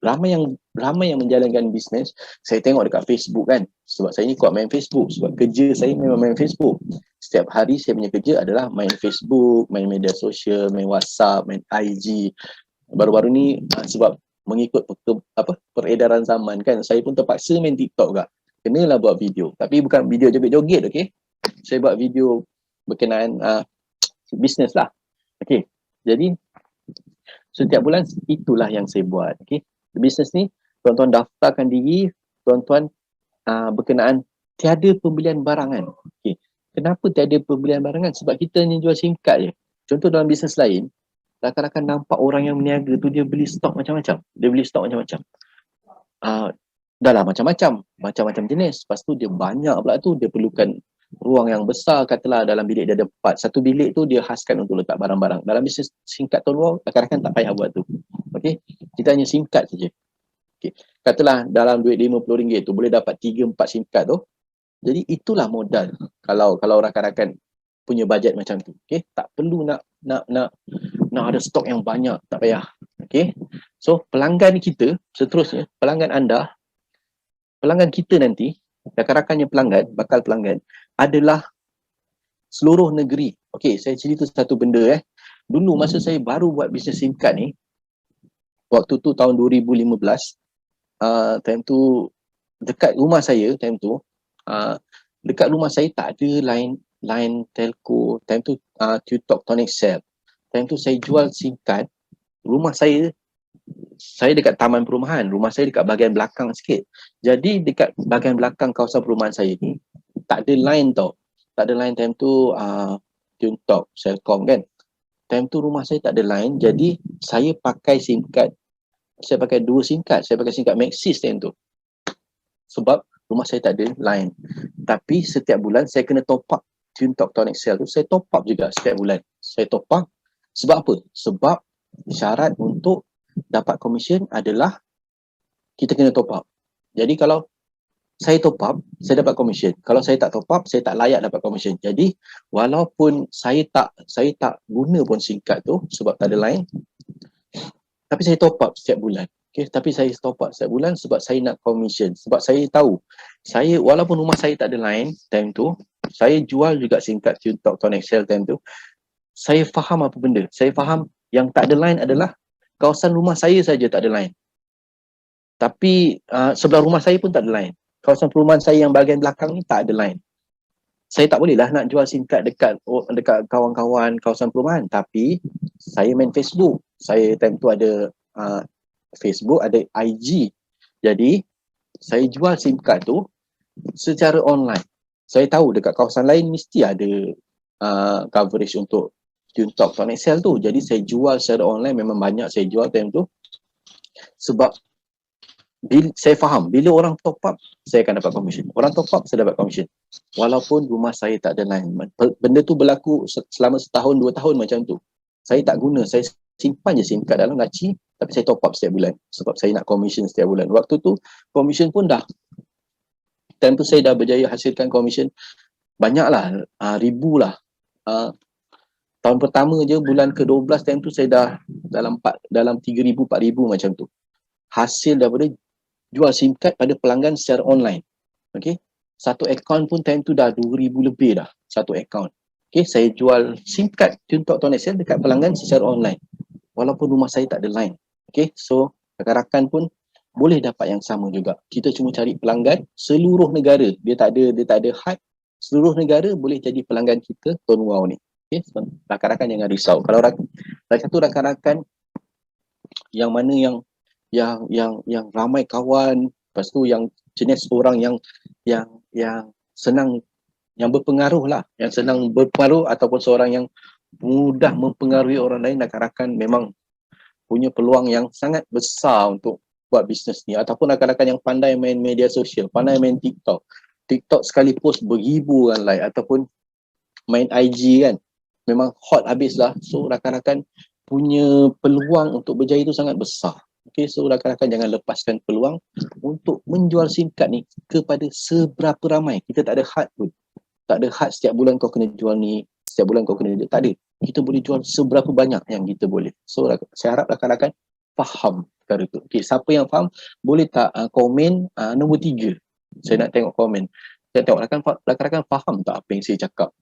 [SPEAKER 1] ramai yang menjalankan bisnes. Saya tengok dekat Facebook kan, sebab saya ni kuat main Facebook, sebab kerja saya memang main Facebook. Setiap hari saya punya kerja adalah main Facebook, main media sosial, main WhatsApp, main IG. Baru-baru ni sebab mengikut peredaran zaman kan, saya pun terpaksa main TikTok juga. Kenalah buat video, tapi bukan video joget-joget, okey. Saya buat video berkenaan bisnes lah. Okey. Jadi setiap bulan itulah yang saya buat. Okey. Bisnes ni tuan-tuan daftarkan diri, tuan-tuan berkenaan tiada pembelian barangan. Okey. Kenapa tiada pembelian barangan? Sebab kita hanya jual SIM card je. Contoh dalam bisnes lain, rakan-rakan nampak orang yang berniaga tu dia beli stok macam-macam. Dah lah macam-macam jenis. Lepas tu dia banyak pula tu, dia perlukan ruang yang besar. Katalah dalam bilik dia ada 4. Satu bilik tu dia khaskan untuk letak barang-barang. Dalam bisnes singkat tahun luar, rakan-rakan tak payah buat tu. Okey, kita hanya SIM card saja. Okey, katalah dalam duit RM50 tu boleh dapat 3-4 SIM card tu. Jadi itulah modal kalau rakan-rakan punya bajet macam tu. Okey, tak perlu nak ada stok yang banyak, tak payah. Okey. So pelanggan kita seterusnya, pelanggan kita nanti, rakan-rakannya bakal pelanggan adalah seluruh negeri. Okey, saya cerita satu benda Dulu masa saya baru buat bisnes SIM card ni, waktu tu tahun 2015, time tu dekat rumah saya, dekat rumah saya tak ada line telco. Time tu Q-Talk Tonic Cell. Time tu saya jual SIM card. Rumah saya dekat taman perumahan. Rumah saya dekat bahagian belakang sikit. Jadi dekat bahagian belakang kawasan perumahan saya ni tak ada line tau. Tak ada line time tu Q-Talk, Celcom kan. Time tu rumah saya tak ada line. Jadi saya pakai SIM card. Saya pakai 2 SIM card. Saya pakai SIM card Maxis time tu. Sebab rumah saya tak ada line. Tapi setiap bulan saya kena top up Q-Talk Tonic Cell tu. Saya top up juga setiap bulan. Saya top up. Sebab apa? Sebab syarat untuk dapat komisen adalah kita kena top up. Jadi kalau saya top up, saya dapat komisen. Kalau saya tak top up, saya tak layak dapat komisen. Jadi walaupun saya tak guna pun SIM card tu sebab tak ada line, tapi saya top up setiap bulan. Okay, tapi saya top up setiap bulan sebab saya nak komisen. Sebab saya tahu, walaupun rumah saya tak ada line time tu, saya jual juga SIM card Q-Talk Tonic Cell time tu. Saya faham apa benda. Saya faham yang tak ada line adalah kawasan rumah saya saja tak ada line. Tapi sebelah rumah saya pun tak ada line. Kawasan perumahan saya yang bahagian belakang ni tak ada line. Saya tak boleh lah nak jual SIM card dekat kawan-kawan kawasan perumahan. Tapi saya main Facebook. Saya time tu ada Facebook, ada IG. Jadi saya jual SIM card tu secara online. Saya tahu dekat kawasan lain mesti ada coverage untuk Q-Talk Tonic Cell tu. Jadi saya jual secara online, memang banyak saya jual time tu. Sebab saya faham, bila orang top up, saya akan dapat komisen. Orang top up, saya dapat komisen. Walaupun rumah saya tak ada line. Benda tu berlaku selama 1-2 tahun macam tu. Saya tak guna, saya simpan je SIM card dalam laci, tapi saya top up setiap bulan. Sebab saya nak komisen setiap bulan. Waktu tu, komisen pun time tu saya dah berjaya hasilkan komisen banyaklah, ribu lah. Tahun pertama je, bulan ke-12 time tu saya dah dalam 3,000, 4,000 macam tu. Hasil daripada jual SIM card pada pelanggan secara online. Okey. Satu akaun pun time tu dah 2,000 lebih dah. Satu akaun. Okey, saya jual SIM card Q-Talk Tonic Cell dekat pelanggan secara online. Walaupun rumah saya tak ada line. Okey, so rakan-rakan pun boleh dapat yang sama juga. Kita cuma cari pelanggan seluruh negara. Dia tak ada had. Seluruh negara boleh jadi pelanggan kita Tone Wow ni. Okey, so, rakan-rakan jangan risau. Kalau satu rakan-rakan yang mana yang ramai kawan, lepas tu yang jenis orang yang senang, yang berpengaruh lah, yang senang berpengaruh ataupun seorang yang mudah mempengaruhi orang lain, rakan-rakan memang punya peluang yang sangat besar untuk buat bisnes ni. Ataupun rakan-rakan yang pandai main media sosial, pandai main TikTok sekali post beribu kan like, ataupun main IG kan, memang hot habis lah. So rakan-rakan punya peluang untuk berjaya itu sangat besar. Okay, so rakan-rakan jangan lepaskan peluang untuk menjual SIM card ni kepada seberapa ramai. Kita tak ada had pun. Tak ada had setiap bulan kau kena jual ni, setiap bulan kau kena jual. Tak ada. Kita boleh jual seberapa banyak yang kita boleh. So saya harap rakan-rakan faham perkara tu. Okey, siapa yang faham boleh tak komen nombor 3. Saya nak tengok komen. Saya tengok rakan-rakan faham tak apa yang saya cakap.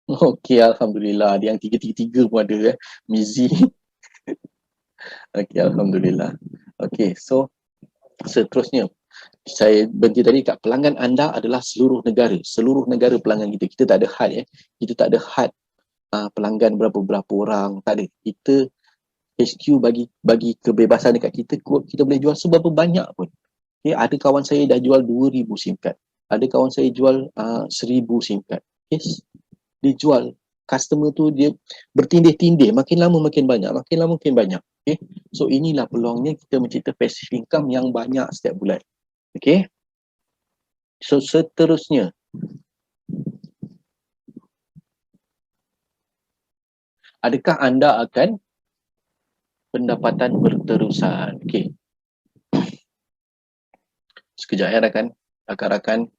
[SPEAKER 1] Okey, alhamdulillah. Ada yang 333 pun ada Mizi. Okey, alhamdulillah. Okey, so seterusnya saya berhenti tadi kat pelanggan anda adalah seluruh negara. Seluruh negara pelanggan kita. Kita tak ada had Kita tak ada had pelanggan berapa-berapa orang. Tak ada. Kita HQ bagi kebebasan dekat kita. Kita boleh jual seberapa banyak pun. Okay, ada kawan saya dah jual 2,000 SIM card. Ada kawan saya jual 1,000 SIM card. Yes. Dia jual. Customer tu dia bertindih-tindih. Makin lama makin banyak. Makin lama makin banyak. Okay. So inilah peluangnya kita mencipta passive income yang banyak setiap bulan. Okay. So seterusnya. Adakah anda akan pendapatan berterusan? Okay. Sekejap ya rakan-rakan.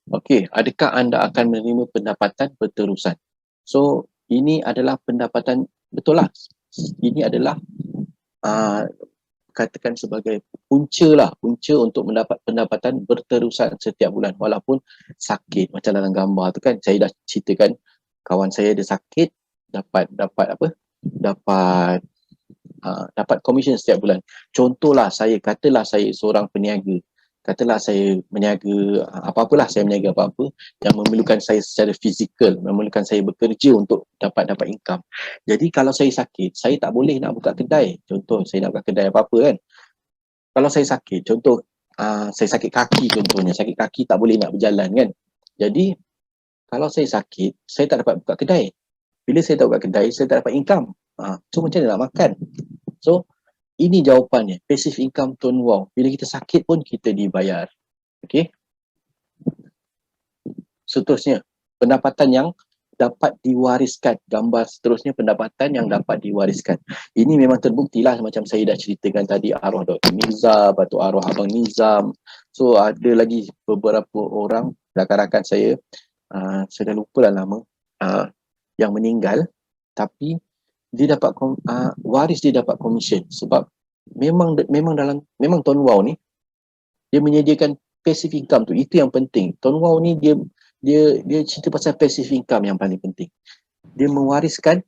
[SPEAKER 1] Okey, adakah anda akan menerima pendapatan berterusan? So, ini adalah pendapatan, betul lah. Ini adalah katakan sebagai punca untuk mendapat pendapatan berterusan setiap bulan. Walaupun sakit, macam dalam gambar tu kan, saya dah ceritakan kawan saya ada sakit, dapat apa? Dapat komisen setiap bulan. Contohlah katalah saya seorang peniaga. Katalah saya meniaga apa-apalah, saya meniaga apa-apa yang memerlukan saya secara fizikal, memerlukan saya bekerja untuk dapat income. Jadi kalau saya sakit, saya tak boleh nak buka kedai. Contoh, saya nak buka kedai apa-apa kan. Kalau saya sakit, contoh, saya sakit kaki contohnya. Sakit kaki tak boleh nak berjalan kan. Jadi, kalau saya sakit, saya tak dapat buka kedai. Bila saya tak buka kedai, saya tak dapat income. So macam mana nak makan? So, ini jawapannya. Passive income Tuan Wong. Bila kita sakit pun kita dibayar. Okey. Seterusnya, pendapatan yang dapat diwariskan. Gambar seterusnya, pendapatan yang dapat diwariskan. Ini memang terbuktilah macam saya dah ceritakan tadi, arwah Dr. Nizam atau arwah Abang Nizam. So, ada lagi beberapa orang, rakan-rakan saya dah lupa lah nama, yang meninggal, tapi dia dapat waris dia dapat komisen sebab memang Tuan Wow ni dia menyediakan passive income tu. Itu yang penting. Tuan Wow ni dia cerita pasal passive income yang paling penting. Dia mewariskan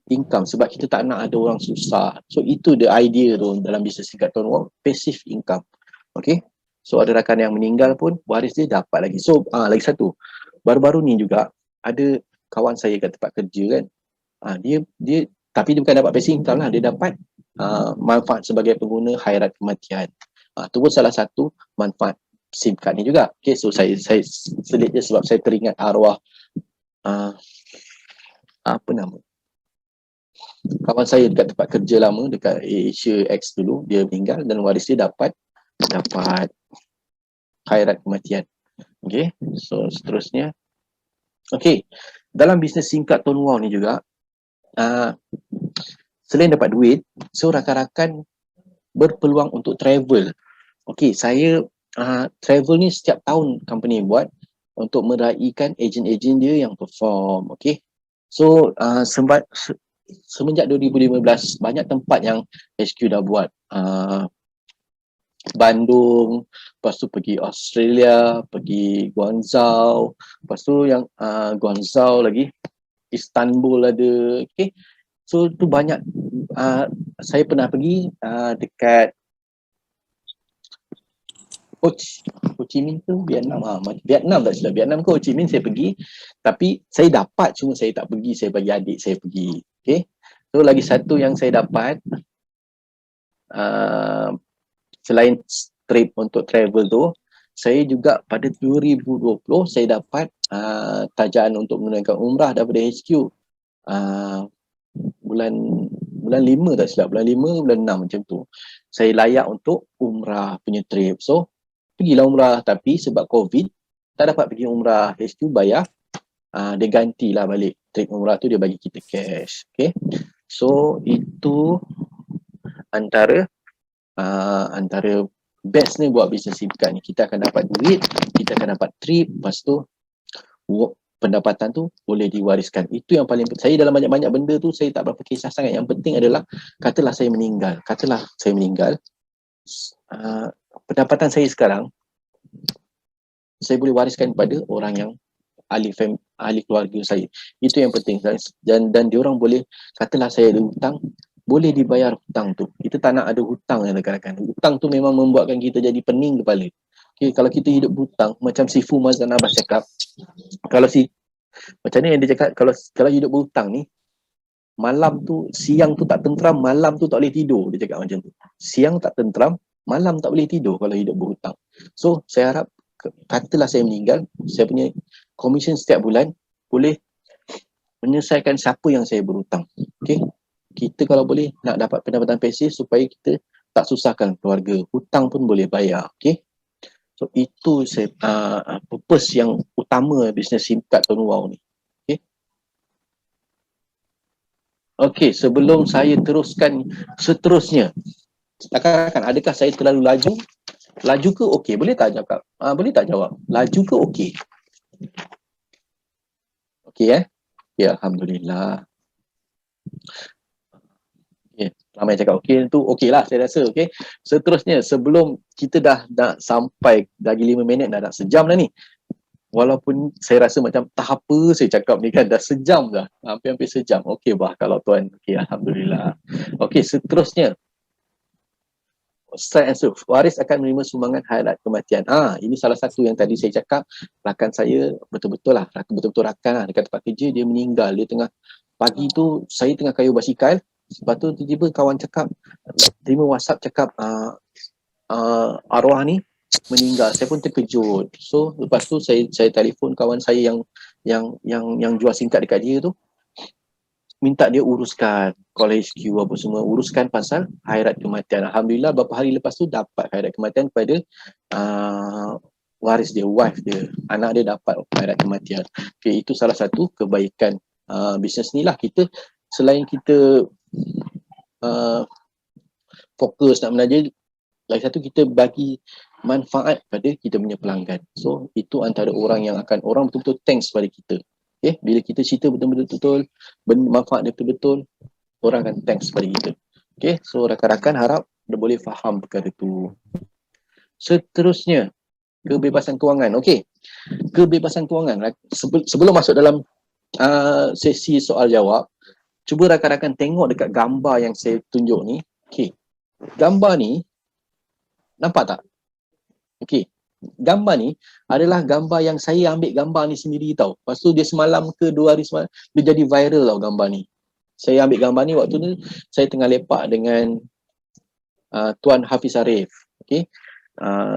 [SPEAKER 1] income sebab kita tak nak ada orang susah. So itu the idea tu dalam bisnes tingkat Tuan Wow, passive income. Okay. So ada rakan yang meninggal pun waris dia dapat lagi. So lagi satu, baru-baru ni juga ada kawan saya kat tempat kerja kan. Dia tapi dia bukan dapat passive income lah, dia dapat manfaat sebagai pengguna khairat kematian. Itu pun salah satu manfaat SIM card ni juga. Okay, so saya selit je sebab saya teringat arwah apa nama kawan saya dekat tempat kerja lama dekat Asia X dulu, dia meninggal dan waris dia dapat khairat kematian. Okay, so seterusnya. Okay, dalam bisnes SIM card Tuan Wong ni juga selain dapat duit, so rakan-rakan berpeluang untuk travel. Okey, saya travel ni setiap tahun company buat untuk meraihkan ejen-ejen dia yang perform. Okey. So semenjak 2015 banyak tempat yang HQ dah buat. Bandung, lepas tu pergi Australia, pergi Guangzhou, lepas tu yang Guangzhou lagi, Istanbul ada. Okey. So tu banyak. Saya pernah pergi dekat Ho Chi Minh tu Vietnam. Vietnam tak silap. Vietnam ke Ho Chi Minh saya pergi. Tapi saya dapat, cuma saya tak pergi. Saya bagi adik saya pergi. Okay. So lagi satu yang saya dapat, selain trip untuk travel tu, saya juga pada 2020 saya dapat tajaan untuk menggunakan umrah daripada HQ. Bulan 5 tak silap, bulan 5 bulan 6 macam tu, saya layak untuk umrah punya trip. So pergilah umrah, tapi sebab COVID tak dapat pergi umrah, HQ bayar, dia gantilah balik trip umrah tu, dia bagi kita cash. Okay, so itu antara best ni buat bisnes SIM card ni. Kita akan dapat duit, kita akan dapat trip, lepas tu pendapatan tu boleh diwariskan. Itu yang paling penting. Saya dalam banyak-banyak benda tu saya tak berapa kisah sangat. Yang penting adalah katalah saya meninggal, pendapatan saya sekarang saya boleh wariskan kepada orang yang ahli keluarga saya. Itu yang penting. Dan diorang boleh, katalah saya ada hutang, boleh dibayar hutang tu. Kita tak nak ada hutang yang rakan-rakan. Hutang tu memang membuatkan kita jadi pening kepala. Okay, kalau kita hidup hutang, macam si Fu Mazan Abbas cakap, macam ni yang dia cakap, kalau hidup berhutang ni, siang tu tak tentram, malam tu tak boleh tidur. Dia cakap macam tu. Siang tak tentram, malam tak boleh tidur kalau hidup berhutang. So, saya harap, katalah saya meninggal, saya punya komisen setiap bulan boleh menyelesaikan siapa yang saya berhutang. Okay? Kita kalau boleh nak dapat pendapatan pasif supaya kita tak susahkan keluarga. Hutang pun boleh bayar. Okay? So, itu purpose yang utama bisnes SIM card Tuan Wow ni. Okey, sebelum saya teruskan seterusnya, adakah saya terlalu laju? Laju ke okey? Boleh tak cakap? Boleh tak jawab? Laju ke okey? Okey Ya, Alhamdulillah. Okay. Ramai cakap okey tu, okey lah saya rasa. Okey. Seterusnya, sebelum kita dah sampai, lagi 5 minit dah sejam dah ni. Walaupun saya rasa macam tak apa saya cakap ni kan, dah sejam dah, hampir-hampir sejam. Okey bah kalau tuan. Okey, Alhamdulillah. Okey, seterusnya, Ustaz Ansur, waris akan menerima sumbangan hayat kematian. Ini salah satu yang tadi saya cakap, rakan saya betul-betul rakan lah, dekat tempat kerja, dia meninggal. Dia tengah, pagi tu saya tengah kayuh basikal, lepas tu tiba-tiba kawan cakap, terima WhatsApp cakap arwah ni meninggal. Saya pun terkejut. So lepas tu saya telefon kawan saya yang jual SIM card dekat dia tu, minta dia uruskan call HQ apa semua, uruskan pasal khairat kematian. Alhamdulillah beberapa hari lepas tu dapat khairat kematian pada waris dia, wife dia, anak dia dapat khairat kematian. Okay, itu salah satu kebaikan bisnes ni lah. Kita selain kita fokus nak menaja, lagi satu kita bagi manfaat pada kita punya pelanggan. So itu antara orang betul-betul thanks pada kita. Okay? Bila kita cerita betul-betul manfaat dia betul-betul, orang akan thanks pada kita. Okay? So rakan-rakan harap dia boleh faham perkara tu. Seterusnya, kebebasan kewangan. Okay, kebebasan kewangan. Sebelum masuk dalam sesi soal jawab, cuba rakan-rakan tengok dekat gambar yang saya tunjuk ni. Okay, gambar ni nampak tak? Okay, gambar ni adalah gambar yang saya ambil gambar ni sendiri tau. Lepas tu dia semalam ke 2 hari semalam, dia jadi viral tau gambar ni. Saya ambil gambar ni waktu ni saya tengah lepak dengan Tuan Hafiz Arif. Okay,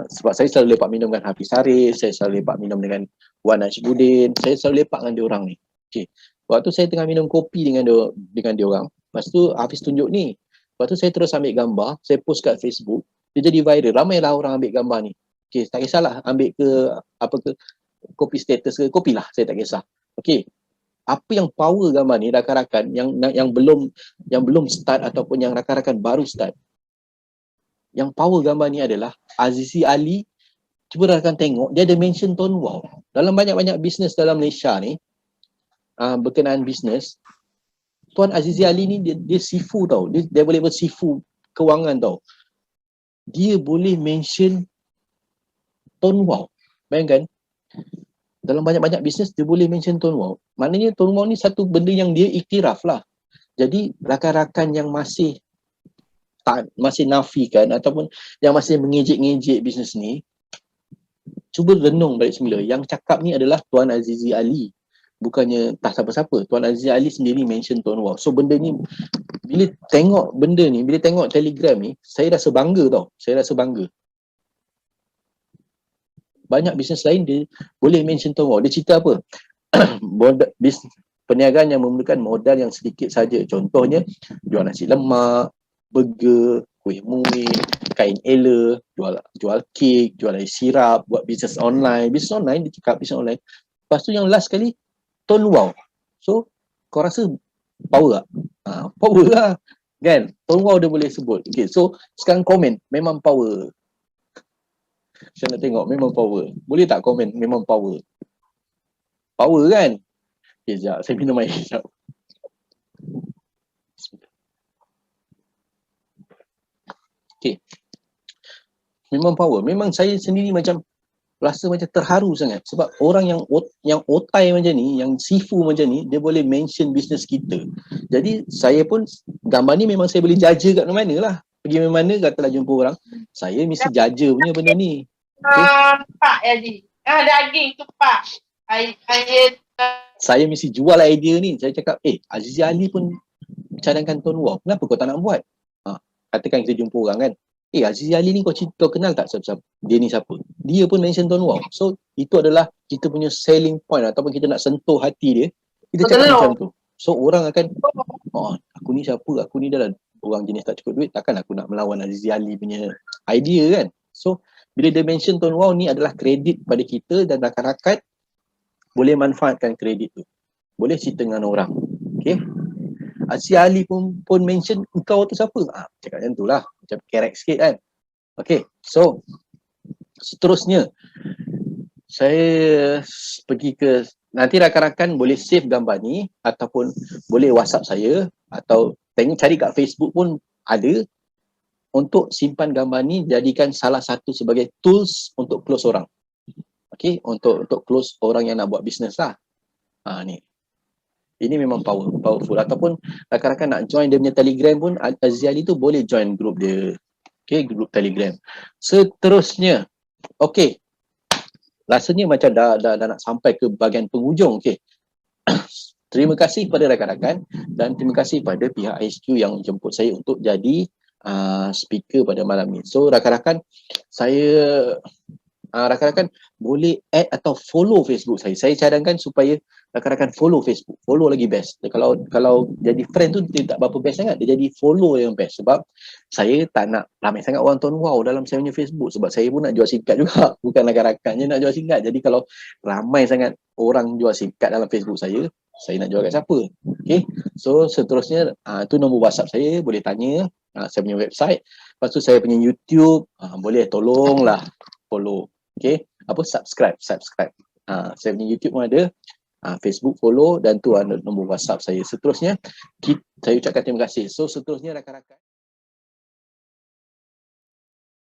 [SPEAKER 1] sebab saya selalu lepak minum dengan Hafiz Arif, saya selalu lepak minum dengan Wan Najibudin, saya selalu lepak dengan diorang ni. Okay, waktu saya tengah minum kopi dengan diorang, lepas tu Hafiz tunjuk ni. Lepas tu saya terus ambil gambar, saya post kat Facebook, dia jadi viral. Ramailah orang ambil gambar ni. Okay, tak kisahlah ambil ke apa ke, kopi status ke, kopi lah, saya tak kisah. Okay, apa yang power gambar ni rakan-rakan yang belum start ataupun yang rakan-rakan baru start, yang power gambar ni adalah Azizi Ali. Cuba rakan tengok, dia ada mention Tuan Wow. Dalam banyak-banyak bisnes dalam Malaysia ni, berkenaan bisnes, Tuan Azizi Ali ni dia sifu tau. Dia boleh bersifu kewangan tau. Dia boleh mention Tuan Wow. Bayangkan, dalam banyak-banyak bisnes dia boleh mention Tuan Wow. Maknanya Tuan Wow ni satu benda yang dia iktiraf lah. Jadi rakan-rakan yang masih nafikan ataupun yang masih mengejek-ngejek bisnes ni, cuba renung balik semula. Yang cakap ni adalah Tuan Azizi Ali. Bukannya tak siapa-siapa. Tuan Azizi Ali sendiri mention Tuan Wow. So benda ni, bila tengok benda ni, bila tengok Telegram ni, saya rasa bangga tau. Saya rasa bangga. Banyak bisnes lain dia boleh mention Tuan Wow. Dia cerita apa? Perniagaan yang memerlukan modal yang sedikit saja. Contohnya, jual nasi lemak, burger, kuih muih, kain ela, jual kek, jual air sirap, buat bisnes online. Bisnes online, dia cakap bisnes online. Lepas tu yang last kali, Tone Wow. So, kau rasa power tak? Power lah. Kan? Tone Wow dia boleh sebut. Okay, so sekarang komen, memang power. Saya nak tengok, memang power. Boleh tak komen, memang power? Power kan? Okay, sekejap. Saya minum air. Sekejap. Okay. Memang power. Memang saya sendiri macam rasa macam terharu sangat sebab orang yang otai macam ni, yang sifu macam ni, dia boleh mention bisnes kita. Jadi saya pun gambar ni memang saya boleh jaja kat mana lah. Pergi mana katalah jumpa orang, saya mesti jaja punya benda ni. Okay?
[SPEAKER 2] Pak Haji. Daging tu Pak.
[SPEAKER 1] Saya mesti jual idea ni. Saya cakap, Azizi Ali pun cadangkan Tone Wow. Kenapa kau tak nak buat? Katakan kita jumpa orang kan. Azizi Ali ni kau kenal tak siapa-siapa? Dia ni siapa? Dia pun mention Tone Wow. So, itu adalah kita punya selling point ataupun kita nak sentuh hati dia. Kita cakap macam tu. So, orang akan, aku ni siapa? Aku ni dah orang jenis tak cukup duit. Takkan aku nak melawan Azizi Ali punya idea kan? So, bila dia mention Tone Wow ni adalah kredit pada kita dan rakan-rakan boleh manfaatkan kredit tu. Boleh cerita dengan orang. Okay? Azizi Ali pun mention kau tu siapa? Cakap macam tu lah. Macam kerek sikit kan. Okay. So, seterusnya saya pergi ke, nanti rakan-rakan boleh save gambar ni ataupun boleh WhatsApp saya atau cari kat Facebook pun ada untuk simpan gambar ni, jadikan salah satu sebagai tools untuk close orang. Okay, untuk close orang yang nak buat bisnes lah. Ni. Ini memang powerful. Ataupun rakan-rakan nak join dia punya Telegram pun, Azizi Ali tu boleh join group dia. Okay, group Telegram. Seterusnya, okay. Rasanya macam dah nak sampai ke bahagian penghujung. Okay. Terima kasih kepada rakan-rakan dan terima kasih pada pihak ISQ yang jemput saya untuk jadi speaker pada malam ni. So rakan-rakan, rakan-rakan boleh add atau follow Facebook saya. Saya cadangkan supaya rakan-rakan follow Facebook. Follow lagi best. Kalau jadi friend tu dia tak berapa best sangat. Dia jadi follow yang best. Sebab saya tak nak ramai sangat orang Tone Wow dalam saya punya Facebook. Sebab saya pun nak jual singkat juga. Bukan rakan-rakan je nak jual singkat. Jadi kalau ramai sangat orang jual singkat dalam Facebook saya nak jual kat siapa? Okay. So seterusnya, tu nombor WhatsApp saya. Boleh tanya. Saya punya website. Lepas tu saya punya YouTube. Boleh tolonglah follow. Okay, subscribe. Saya punya YouTube pun ada, Facebook follow dan tu ada nombor WhatsApp saya. Seterusnya, saya ucapkan terima kasih. So seterusnya rakan-rakan.